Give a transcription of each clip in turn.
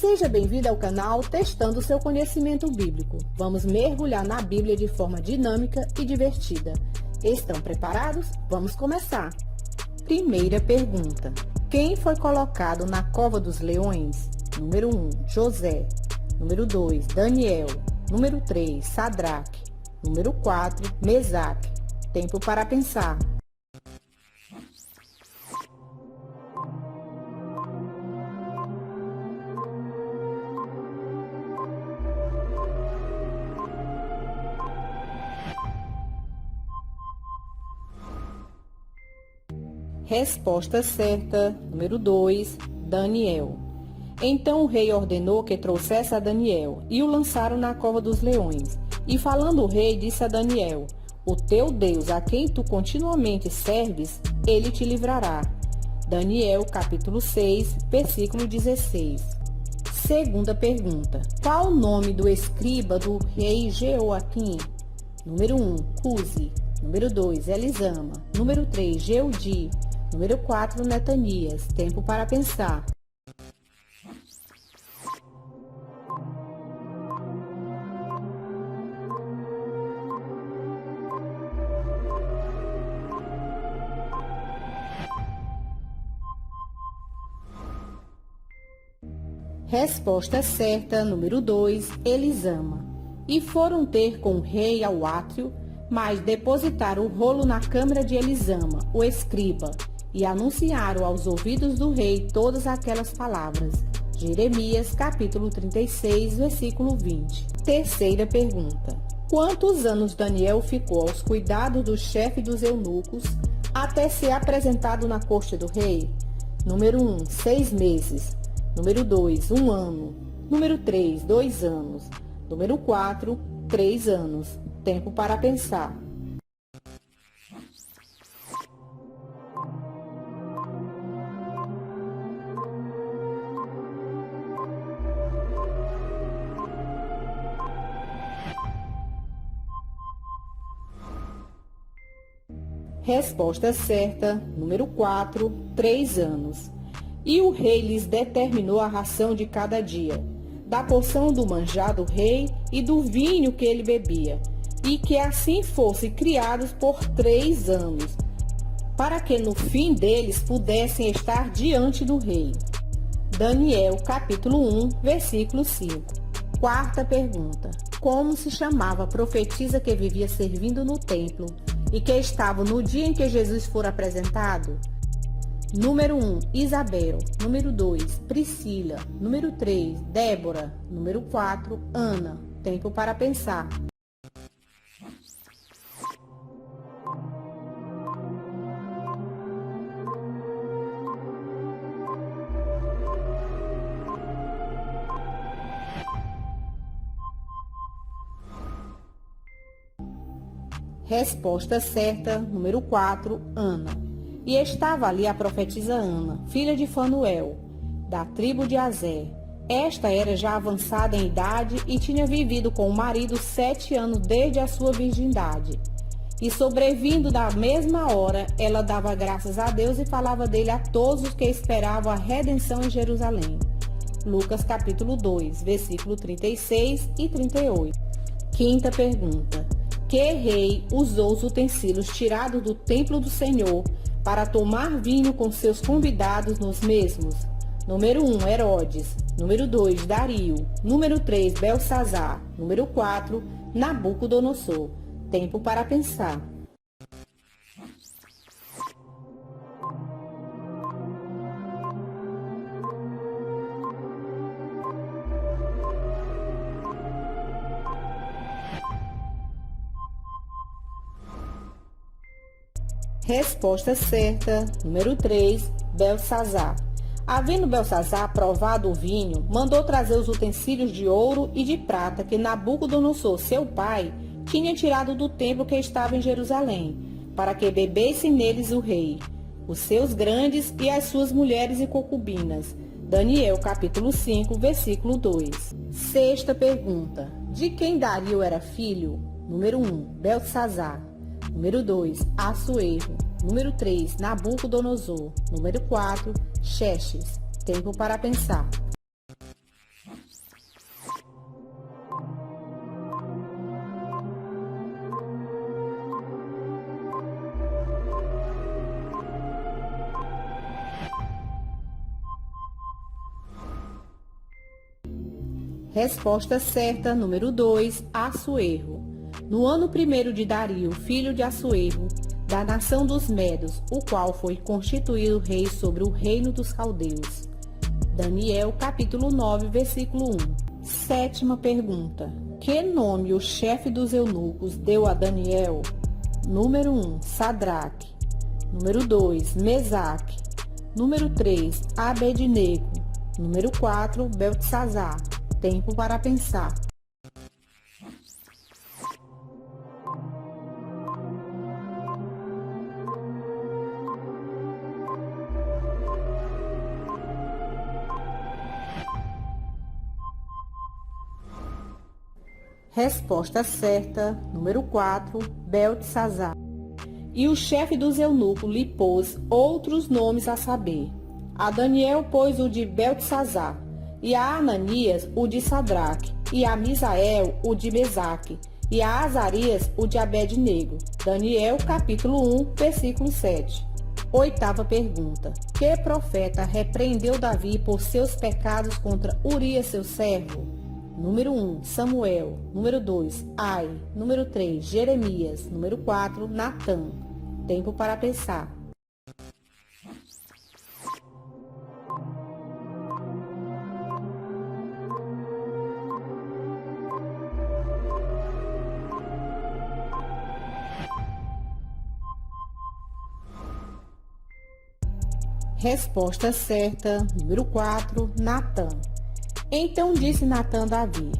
Seja bem-vindo ao canal Testando seu Conhecimento Bíblico. Vamos mergulhar na Bíblia de forma dinâmica e divertida. Estão preparados? Vamos começar! Primeira pergunta. Quem foi colocado na cova dos leões? Número 1, José. Número 2, Daniel. Número 3, Sadraque. Número 4, Mesaque. Tempo para pensar. Resposta certa, número 2, Daniel. Então o rei ordenou que trouxesse a Daniel, e o lançaram na cova dos leões. E falando o rei, disse a Daniel: O teu Deus, a quem tu continuamente serves, ele te livrará. Daniel, capítulo 6, versículo 16. Segunda pergunta. Qual o nome do escriba do rei Jeoaquim? Número 1, Cusi. Número 2, Elisama. Número 3, Jeudi. Número 4, Netanias. Tempo para pensar. Resposta certa, número 2, Elisama. E foram ter com o rei ao átrio, mas depositaram o rolo na câmara de Elisama, o escriba, e anunciaram aos ouvidos do rei todas aquelas palavras. Jeremias, capítulo 36, versículo 20. Terceira pergunta. Quantos anos Daniel ficou aos cuidados do chefe dos eunucos até ser apresentado na corte do rei? Número 1, 6 meses. Número 2, 1 ano. Número 3, 2 anos. Número 4, 3 anos. Tempo para pensar. Resposta certa, número 4, 3 anos. E o rei lhes determinou a ração de cada dia, da porção do manjar do rei e do vinho que ele bebia, e que assim fossem criados por 3 anos, para que no fim deles pudessem estar diante do rei. Daniel, capítulo 1, versículo 5. Quarta pergunta. Como se chamava a profetisa que vivia servindo no templo e que estava no dia em que Jesus for apresentado? Número 1, Isabel. Número 2, Priscila. Número 3, Débora. Número 4, Ana. Tempo para pensar. Resposta certa, número 4, Ana. E estava ali a profetisa Ana, filha de Fanuel, da tribo de Aser. Esta era já avançada em idade e tinha vivido com o marido 7 anos desde a sua virgindade. E sobrevindo da mesma hora, ela dava graças a Deus e falava dele a todos os que esperavam a redenção em Jerusalém. Lucas capítulo 2, versículo 36 e 38. Quinta pergunta. Que rei usou os utensílios tirados do templo do Senhor para tomar vinho com seus convidados nos mesmos? Número 1, Herodes. Número 2, Dario. Número 3, Belsazar. Número 4, Nabucodonosor. Tempo para pensar. Resposta certa, número 3, Belsazar. Havendo Belsazar provado o vinho, mandou trazer os utensílios de ouro e de prata que Nabucodonosor, seu pai, tinha tirado do templo que estava em Jerusalém, para que bebesse neles o rei, os seus grandes e as suas mulheres e concubinas. Daniel, capítulo 5, versículo 2. Sexta pergunta. De quem Dario era filho? Número 1, Belsazar. Número 2, Assuero. Número 3, Nabucodonosor. Número 4, Xerxes. Tempo para pensar. Resposta certa, número 2, Assuerro. No ano 1º de Dario, filho de Assuerro, da nação dos Medos, o qual foi constituído rei sobre o reino dos caldeus. Daniel, capítulo 9, versículo 1. Sétima pergunta. Que nome o chefe dos eunucos deu a Daniel? Número 1, Sadraque. Número 2, Mesaque. Número 3, Abednego. Número 4, Beltesazar. Tempo para pensar. Resposta certa, número 4, Beltesazar. E o chefe dos eunucos lhe pôs outros nomes a saber. A Daniel pôs o de Beltesazar, e a Ananias o de Sadraque, e a Misael o de Mesaque, e a Azarias o de Abednego. Daniel, capítulo 1, versículo 7. Oitava pergunta. Que profeta repreendeu Davi por seus pecados contra Urias, seu servo? Número 1, Samuel. Número 2, Ai. Número 3, Jeremias. Número 4, Natã. Tempo para pensar. Resposta certa, número 4, Natã. Então disse Natã a Davi: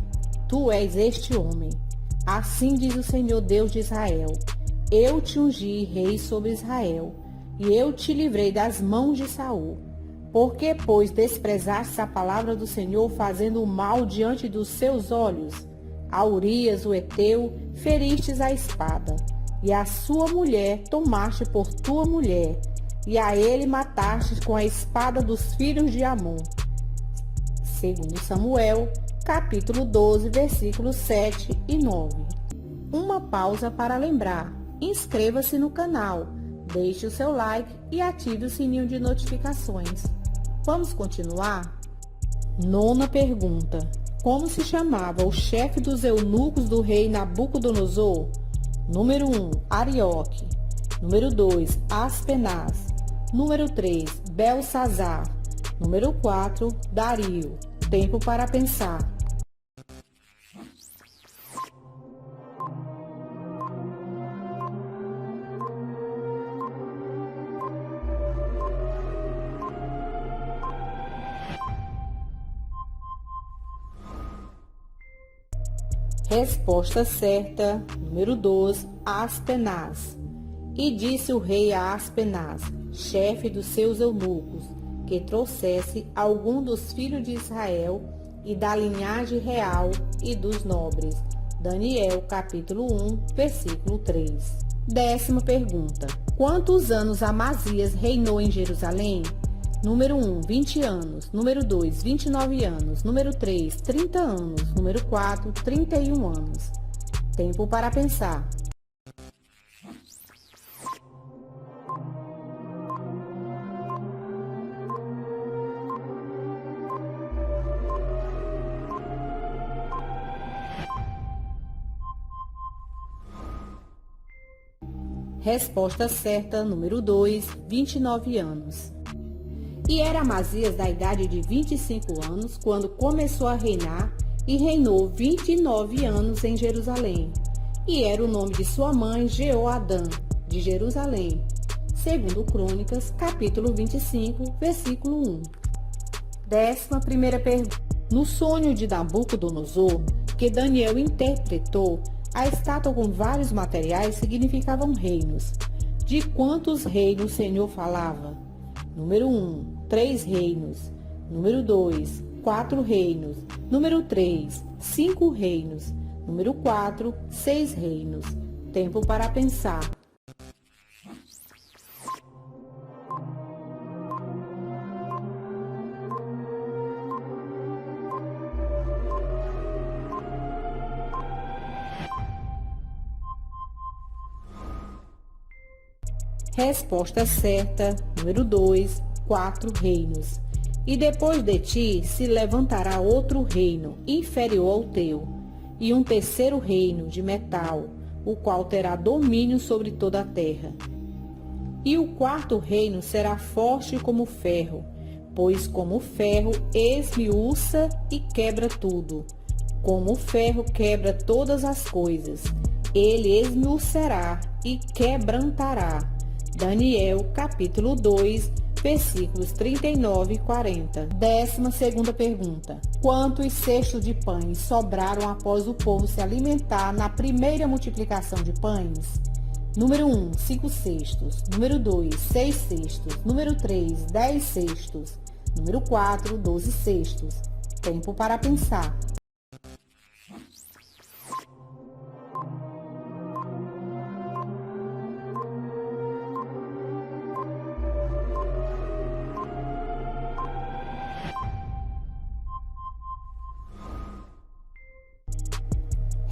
Tu és este homem. Assim diz o Senhor Deus de Israel: Eu te ungi rei sobre Israel, e eu te livrei das mãos de Saul. Porque, pois, desprezaste a palavra do Senhor, fazendo o mal diante dos seus olhos? A Urias, o Heteu, feristes a espada, e a sua mulher tomaste por tua mulher, e a ele matastes com a espada dos filhos de Amon. Segundo Samuel, capítulo 12, versículos 7 e 9. Uma pausa para lembrar. Inscreva-se no canal, deixe o seu like e ative o sininho de notificações. Vamos continuar? Nona pergunta. Como se chamava o chefe dos eunucos do rei Nabucodonosor? Número 1, Arioque. Número 2, Aspenaz. Número 3, Belsazar. Número 4, Dario. Tempo para pensar. Resposta certa, número 2, Aspenaz. E disse o rei a Aspenaz, chefe dos seus eunucos, que trouxesse algum dos filhos de Israel e da linhagem real e dos nobres. Daniel, capítulo 1, versículo 3. Décima pergunta. Quantos anos Amazias reinou em Jerusalém? Número 1, 20 anos. Número 2, 29 anos. Número 3, 30 anos. Número 4, 31 anos. Tempo para pensar. Resposta certa, número 2, 29 anos. E era Amazias da idade de 25 anos quando começou a reinar e reinou 29 anos em Jerusalém. E era o nome de sua mãe Jeoadã, de Jerusalém. Segundo Crônicas, capítulo 25, versículo 1. 11ª pergunta. No sonho de Nabucodonosor, que Daniel interpretou, a estátua com vários materiais significavam reinos. De quantos reinos o Senhor falava? Número 1, 3 reinos. Número 2, 4 reinos. Número 3, 5 reinos. Número 4, 6 reinos. Tempo para pensar. Resposta certa, número 2, 4 reinos. E depois de ti se levantará outro reino, inferior ao teu, e um terceiro reino de metal, o qual terá domínio sobre toda a terra. E o quarto reino será forte como ferro, pois como o ferro esmiuça e quebra tudo. Como o ferro quebra todas as coisas, ele esmiuçará e quebrantará. Daniel, capítulo 2, versículos 39 e 40. 12ª pergunta. Quantos cestos de pães sobraram após o povo se alimentar na primeira multiplicação de pães? Número 1, 5 cestos. Número 2, 6 cestos. Número 3, 10 cestos. Número 4, 12 cestos. Tempo para pensar.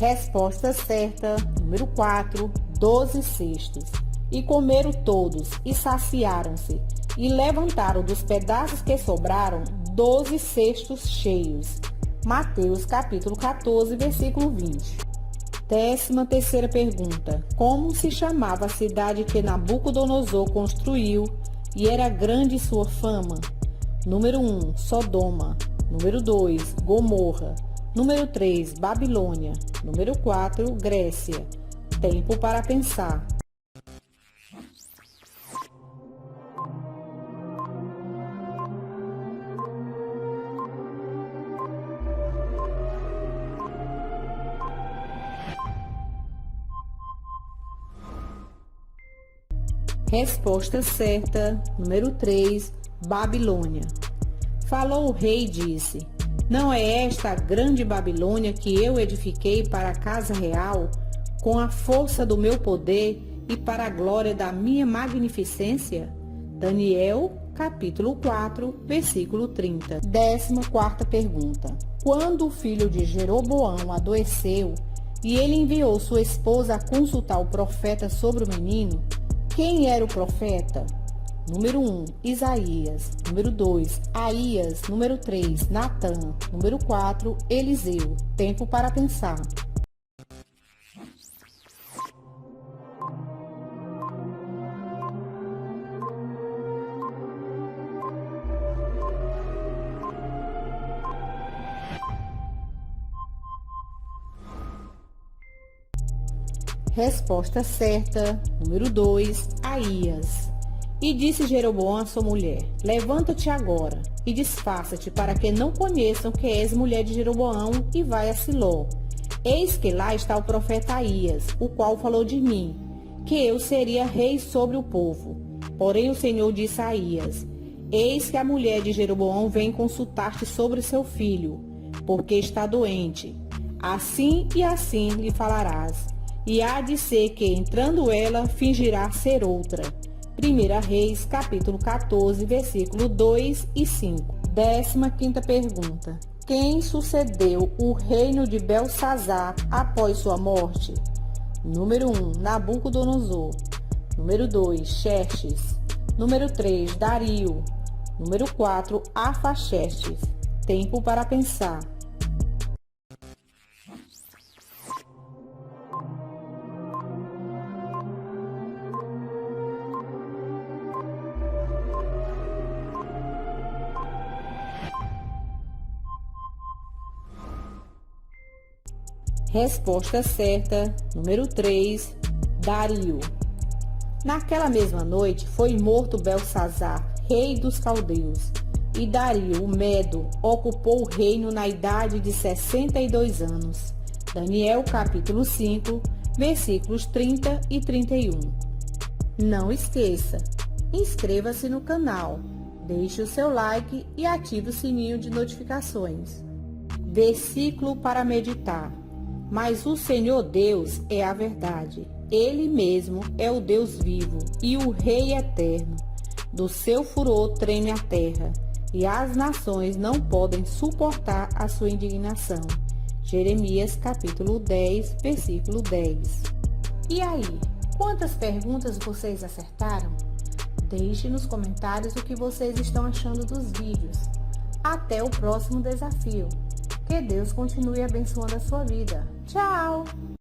Resposta certa, número 4, 12 cestos. E comeram todos, e saciaram-se, e levantaram dos pedaços que sobraram 12 cestos cheios. Mateus capítulo 14, versículo 20. 13ª pergunta. Como se chamava a cidade que Nabucodonosor construiu, e era grande sua fama? Número 1, Sodoma. Número 2, Gomorra. Número 3, Babilônia. Número 4, Grécia. Tempo para pensar. Resposta certa, número 3, Babilônia. Falou o rei e disse: Não é esta a grande Babilônia que eu edifiquei para a casa real, com a força do meu poder e para a glória da minha magnificência? Daniel, capítulo 4, versículo 30. 14ª pergunta. Quando o filho de Jeroboão adoeceu e ele enviou sua esposa a consultar o profeta sobre o menino, quem era o profeta? Número 1, Isaías. Número 2, Aías. Número 3, Natã. Número 4, Eliseu. Tempo para pensar. Resposta certa, número 2, Aías. E disse Jeroboão a sua mulher: Levanta-te agora e disfarça-te, para que não conheçam que és mulher de Jeroboão, e vai a Siló. Eis que lá está o profeta Aías, o qual falou de mim, que eu seria rei sobre o povo. Porém o Senhor disse a Aías: Eis que a mulher de Jeroboão vem consultar-te sobre seu filho, porque está doente. Assim e assim lhe falarás. E há de ser que, entrando ela, fingirá ser outra. 1 Reis, capítulo 14, versículo 2 e 5. 15ª pergunta. Quem sucedeu o reino de Belsazar após sua morte? Número 1, Nabucodonosor. Número 2, Xerxes. Número 3, Dario. Número 4, Arfaxerxes. Tempo para pensar. Resposta certa, número 3, Dario. Naquela mesma noite foi morto Belsazar, rei dos caldeus, e Dario, o Medo, ocupou o reino na idade de 62 anos. Daniel capítulo 5, versículos 30 e 31. Não esqueça, inscreva-se no canal, deixe o seu like e ative o sininho de notificações. Versículo para meditar. Mas o Senhor Deus é a verdade. Ele mesmo é o Deus vivo e o Rei eterno. Do seu furor treme a terra, e as nações não podem suportar a sua indignação. Jeremias capítulo 10, versículo 10. E aí, quantas perguntas vocês acertaram? Deixe nos comentários o que vocês estão achando dos vídeos. Até o próximo desafio. Que Deus continue abençoando a sua vida. Tchau!